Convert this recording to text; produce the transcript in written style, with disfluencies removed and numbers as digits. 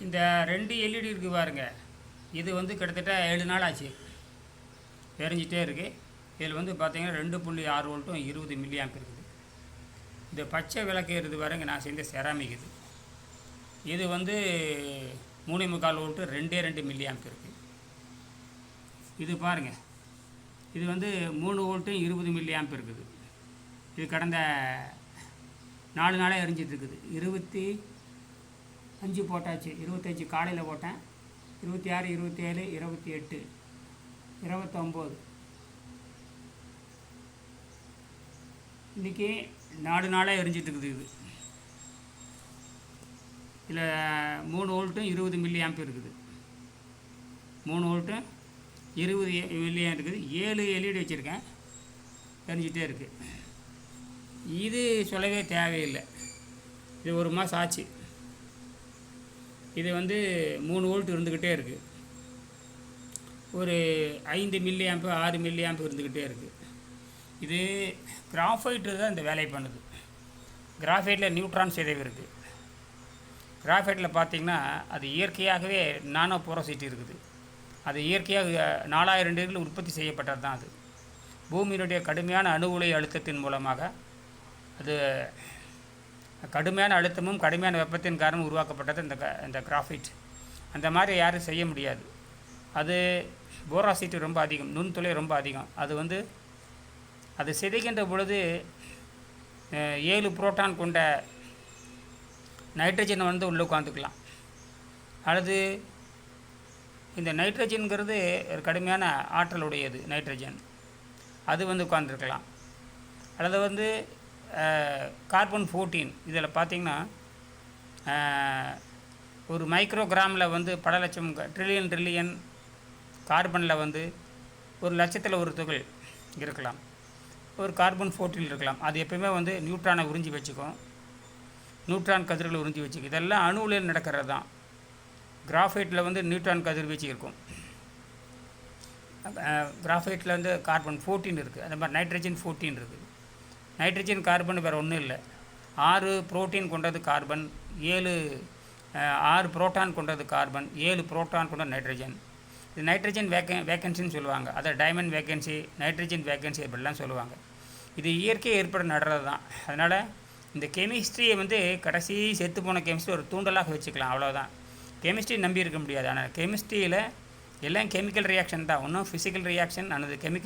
இந்த 2 எல்இடி இருக்குது பாருங்க. இது வந்து கிட்டத்தட்ட 7 நாள் ஆச்சு எரிஞ்சிட்டே இருக்குது. இதில் வந்து பார்த்தீங்கன்னா 2.6 வோல்ட்டும் 20 மில்லி ஆம்ப் இருக்குது. இந்த பச்சை விளக்கு இருக்குது பாருங்க, நான் செஞ்ச செராமிக் இது. இது வந்து 3.25 வோல்ட்டு 2 மில்லி ஆம்ப் இருக்குது. இது பாருங்கள், இது வந்து 3 வோல்ட்டும் 20 மில்லி ஆம்ப் இருக்குது. இது கடந்த 4 நாளாக எரிஞ்சிட்டு இருக்குது. 25 போட்டாச்சு. 25 காலையில் போட்டேன். 26, 27, 28, 29. இன்றைக்கி 4 நாளாக எரிஞ்சிட்டு இருக்குது. இது இதில் 3 வோல்ட்டும் 20 மில்லி ஆம்ப் இருக்குது. 3 வோல்ட்டும் 20 மில்லி ஆம்ப் இருக்குது. 7 எல்இடி வச்சுருக்கேன், எரிஞ்சிட்டே இருக்குது. இது சொல்லவே தேவையில்லை. இது 1 மாதம் ஆச்சு. இது வந்து 3 வோல்ட் இருந்துக்கிட்டே இருக்குது. ஒரு 5 மில்லி ஆம்ப் 6 மில்லி ஆம்ப் இருந்துக்கிட்டே இருக்குது. இது கிராஃபைட்டு தான் இந்த வேலையை பண்ணுது. கிராஃபைட்டில் நியூட்ரான் சிதைவு இருக்குது. கிராஃபைட்டில் பார்த்திங்கன்னா அது இயற்கையாகவே நானோ போரோசிட்டி இருக்குது. அது இயற்கையாக 4000 டிகிரியில் உற்பத்தி செய்யப்பட்டது தான். அது பூமியினுடைய கடுமையான அணு உலை அழுத்தத்தின் மூலமாக, அது கடுமையான அழுத்தமும் கடுமையான வெப்பத்தின் காரணம் உருவாக்கப்பட்டது இந்த கிராஃபைட். அந்த மாதிரி யாரும் செய்ய முடியாது. அது போராசிட்டி ரொம்ப அதிகம், நுண்துளை ரொம்ப அதிகம். அது வந்து அது சிதைக்கின்ற பொழுது 7 புரோட்டான் கொண்ட நைட்ரஜனை வந்து உள்ளே உட்காந்துக்கலாம். அல்லது இந்த நைட்ரஜனுங்கிறது ஒரு கடுமையான ஆற்றலுடையது. நைட்ரஜன் அது வந்து உட்காந்துருக்கலாம். அல்லது வந்து கார்பன் 14. இதில் பார்த்திங்கன்னா ஒரு மைக்ரோகிராமில் வந்து பல லட்சம் ட்ரில்லியன் கார்பனில் வந்து 1 லட்சத்தில் ஒரு துகள் இருக்கலாம். ஒரு கார்பன் 14 இருக்கலாம். அது எப்பயுமே வந்து நியூட்ரானை உறிஞ்சி வச்சுக்கும், நியூட்ரான் கதிர்களை உறிஞ்சி வச்சுக்கும். இதெல்லாம் அணுவில் நடக்கிறது தான். கிராஃபைட்டில் வந்து நியூட்ரான் கதிர்வீச்சு இருக்கும். கிராஃபைட்டில் வந்து கார்பன் 14 இருக்குது. அந்த மாதிரி நைட்ரஜன் 14 இருக்குது. நைட்ரஜன் கார்பன் வேறு ஒன்றும் இல்லை. 6 புரோட்டீன் கொண்டது கார்பன், 6 புரோட்டான் கொண்டது கார்பன், 7 புரோட்டான் கொண்ட நைட்ரஜன். இது நைட்ரஜன் வேக்கன்சின்னு சொல்லுவாங்க. அதை டைமண்ட் வேக்கன்சி, நைட்ரஜன் வேக்கன்சி இப்படிலாம் சொல்லுவாங்க. இது இயற்கை ஏற்பட நடுறது தான். அதனால் இந்த கெமிஸ்ட்ரியை வந்து கடைசி செத்து போன கெமிஸ்ட்ரி ஒரு தூண்டலாக வச்சுக்கலாம், அவ்வளோதான். கெமிஸ்ட்ரி நம்பி இருக்க முடியாது. ஆனால் கெமிஸ்ட்ரியில் எல்லாம் கெமிக்கல் ரியாக்ஷன் தான். ஒன்றும் ஃபிசிக்கல் ரியாக்ஷன் அல்லது கெமிக்கல்